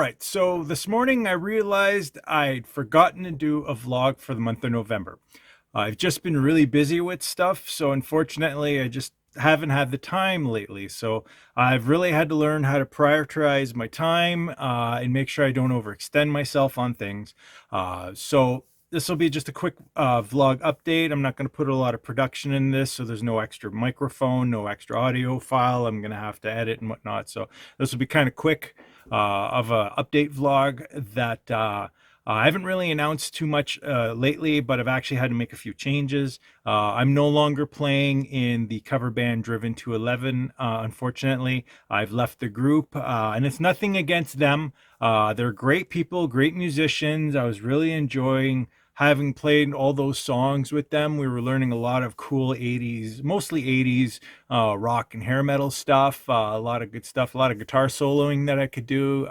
right, so this morning I realized I'd forgotten to do a vlog for the month of November. I've just been really busy with stuff, so unfortunately I just haven't had the time lately. So I've really had to learn how to prioritize my time and make sure I don't overextend myself on things. So this will be just a quick vlog update. I'm not going to put a lot of production in this, so there's no extra microphone, no extra audio file. I'm going to have to edit and whatnot. So this will be kind of quick of a update vlog that I haven't really announced too much lately, but I've actually had to make a few changes. I'm no longer playing in the cover band Driven to 11. Unfortunately, I've left the group, and it's nothing against them. They're great people, great musicians. I was really enjoying having played all those songs with them. We were learning a lot of cool 80s, mostly 80s rock and hair metal stuff, a lot of good stuff, a lot of guitar soloing that I could do.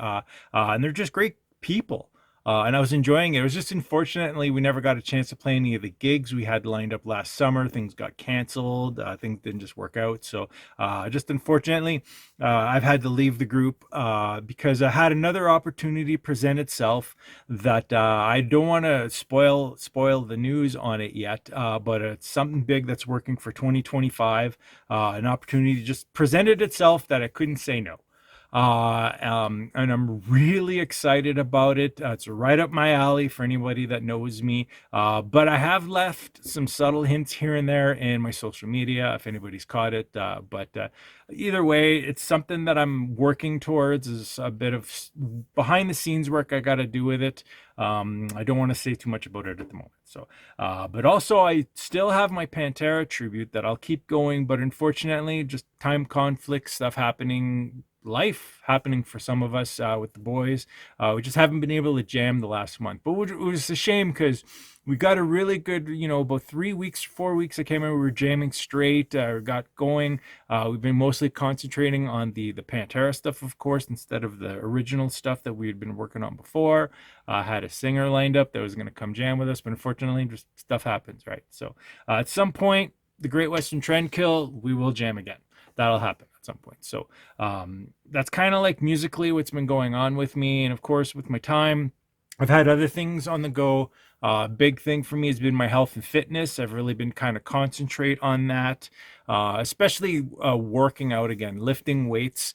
And they're just great people. And I was enjoying it. It was just unfortunately we never got a chance to play any of the gigs we had lined up last summer. Things got canceled. Things didn't just work out. So just unfortunately, I've had to leave the group because I had another opportunity present itself that I don't want to spoil the news on it yet. But it's something big that's working for 2025. An opportunity just presented itself that I couldn't say no. And I'm really excited about it. It's right up my alley for anybody that knows me. But I have left some subtle hints here and there in my social media if anybody's caught it. But either way, it's something that I'm working towards. Is a bit of behind the scenes work I got to do with it. I don't want to say too much about it at the moment. So, but also I still have my Pantera tribute that I'll keep going. But unfortunately, just time conflict stuff happening, life happening for some of us with the boys. We just haven't been able to jam the last month, but it was a shame because we got a really good, about 3 weeks, 4 weeks. I can't remember. We were jamming straight, got going. We've been mostly concentrating on the Pantera stuff, of course, instead of the original stuff that we had been working on before. Had a singer lined up that was going to come jam with us, but unfortunately, just stuff happens, right? So at some point, the Great Western Trendkill, we will jam again. That'll happen at some point. So that's kind of like musically what's been going on with me. And of course, with my time, I've had other things on the go. Big thing for me has been my health and fitness. I've really been kind of concentrate on that, especially working out again, lifting weights.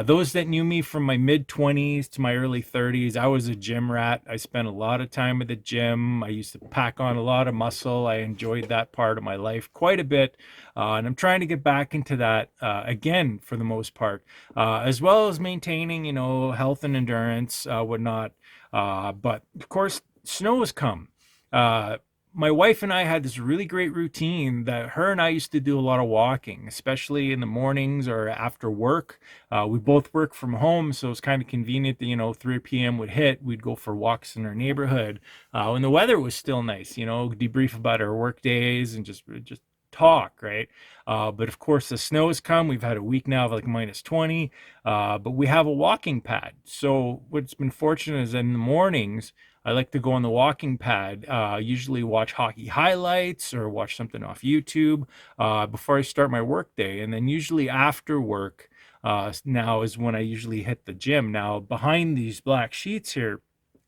Those that knew me from my mid 20s to my early 30s, I was a gym rat. I spent a lot of time at the gym. I used to pack on a lot of muscle. I enjoyed that part of my life quite a bit. And I'm trying to get back into that again for the most part, as well as maintaining, health and endurance, whatnot. But of course, snow has come. Uh, my wife and I had this really great routine that her and I used to do a lot of walking, especially in the mornings or after work. We both work from home, so it's kind of convenient that, 3 p.m. would hit. We'd go for walks in our neighborhood when the weather was still nice, debrief about our work days and just talk, right? But of course, the snow has come. We've had a week now of like minus 20, but we have a walking pad. So what's been fortunate is in the mornings, I like to go on the walking pad, usually watch hockey highlights or watch something off YouTube before I start my work day. And then usually after work, now is when I usually hit the gym. Now, behind these black sheets here,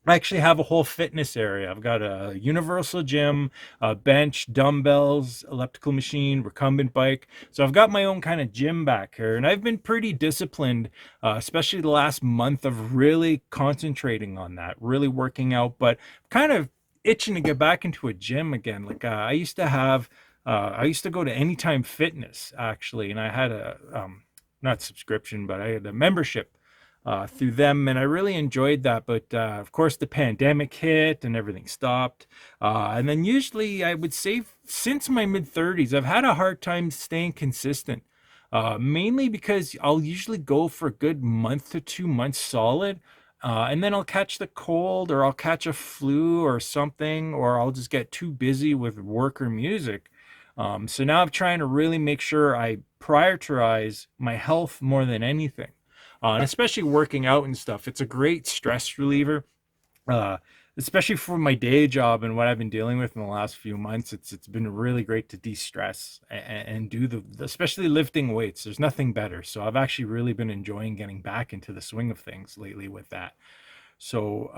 I actually have a whole fitness area. I've got a universal gym, a bench, dumbbells, elliptical machine, recumbent bike. So I've got my own kind of gym back here. And I've been pretty disciplined, especially the last month of really concentrating on that, really working out, but kind of itching to get back into a gym again. Like I used to go to Anytime Fitness actually, and I had not subscription, but I had a membership through them, and I really enjoyed that. But of course, the pandemic hit and everything stopped. And then usually, I would say since my mid 30s, I've had a hard time staying consistent. Mainly because I'll usually go for a good month to 2 months solid. And then I'll catch the cold or I'll catch a flu or something, or I'll just get too busy with work or music. So now I'm trying to really make sure I prioritize my health more than anything, and especially working out and stuff. It's a great stress reliever, uh, especially for my day job and what I've been dealing with in the last few months. It's been really great to de-stress and do especially lifting weights. There's nothing better. So I've actually really been enjoying getting back into the swing of things lately with that. So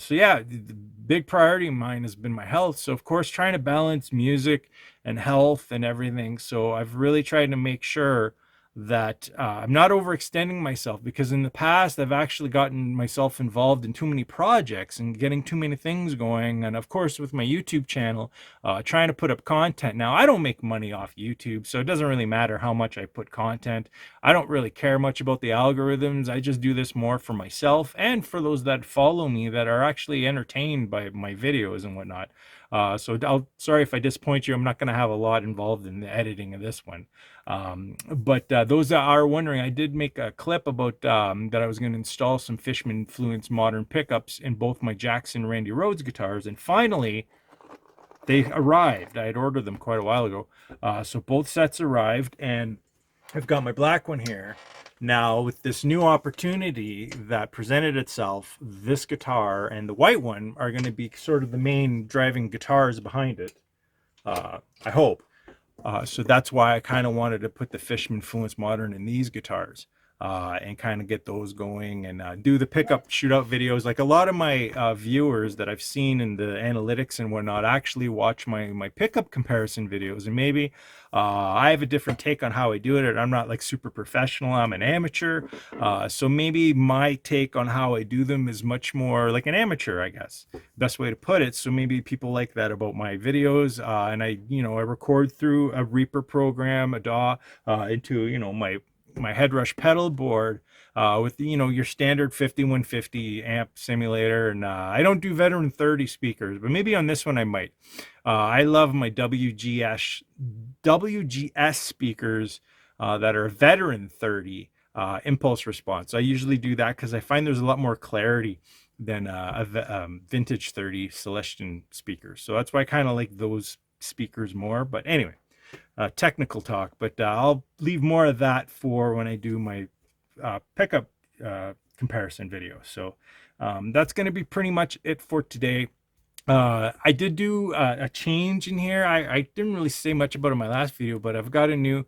yeah, the big priority of mine has been my health. So of course, trying to balance music and health and everything. So I've really tried to make sure that I'm not overextending myself, because in the past I've actually gotten myself involved in too many projects and getting too many things going. And of course, with my YouTube channel, trying to put up content. Now, I don't make money off YouTube, so it doesn't really matter how much I put content. I don't really care much about the algorithms. I just do this more for myself and for those that follow me that are actually entertained by my videos and whatnot. Sorry if I disappoint you. I'm not going to have a lot involved in the editing of this one. But those that are wondering, I did make a clip about that I was going to install some Fishman Fluence modern pickups in both my Jackson Randy Rhoads guitars. And finally, they arrived. I had ordered them quite a while ago. So both sets arrived, and I've got my black one here. Now, with this new opportunity that presented itself, this guitar and the white one are going to be sort of the main driving guitars behind it. I hope. So that's why I kind of wanted to put the Fishman Fluence Modern in these guitars, and kind of get those going, and do the pickup shootout videos. Like a lot of my viewers that I've seen in the analytics and whatnot actually watch my pickup comparison videos, and maybe I have a different take on how I do it. I'm not like super professional. I'm an amateur. So maybe my take on how I do them is much more like an amateur, I guess. Best way to put it. So maybe people like that about my videos. And I record through a Reaper program, a DAW, into, my Headrush pedal board, with your standard 5150 amp simulator. And I don't do veteran 30 speakers, but maybe on this one I might. I love my WGS speakers that are veteran 30 impulse response. I usually do that because I find there's a lot more clarity than vintage 30 Celestion speakers. So that's why I kind of like those speakers more. But anyway, technical talk, but I'll leave more of that for when I do my pickup comparison video. So that's going to be pretty much it for today. I did do a change in here. I didn't really say much about it in my last video, but I've got a new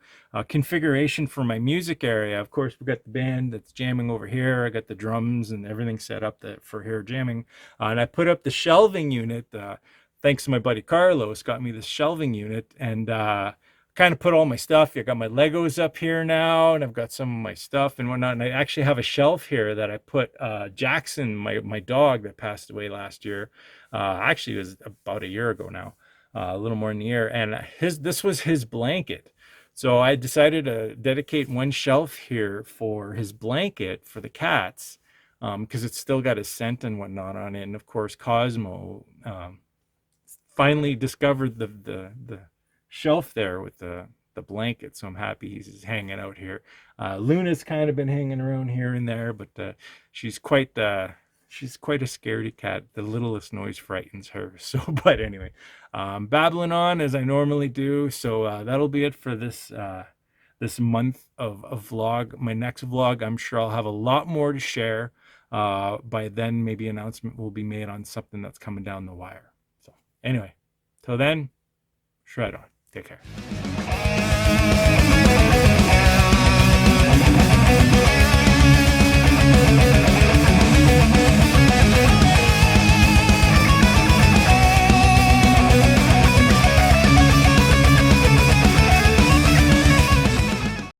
configuration for my music area. Of course, we've got the band that's jamming over here. I got the drums and everything set up for here jamming. And I put up the shelving unit, thanks to my buddy Carlos, got me this shelving unit, and kind of put all my stuff. I got my Legos up here now, and I've got some of my stuff and whatnot. And I actually have a shelf here that I put Jackson, my dog that passed away last year. Actually, it was about a year ago now, a little more than a year. And this was his blanket. So I decided to dedicate one shelf here for his blanket for the cats, because it's still got his scent and whatnot on it. And of course, Cosmo finally discovered the shelf there with the blanket, so I'm happy he's hanging out here. Luna's kind of been hanging around here and there, but she's quite a scaredy cat. The littlest noise frightens her. So, but anyway, babbling on as I normally do. So that'll be it for this this month of vlog. My next vlog, I'm sure I'll have a lot more to share. By then, maybe announcement will be made on something that's coming down the wire. So anyway, till then, shred on. Take care.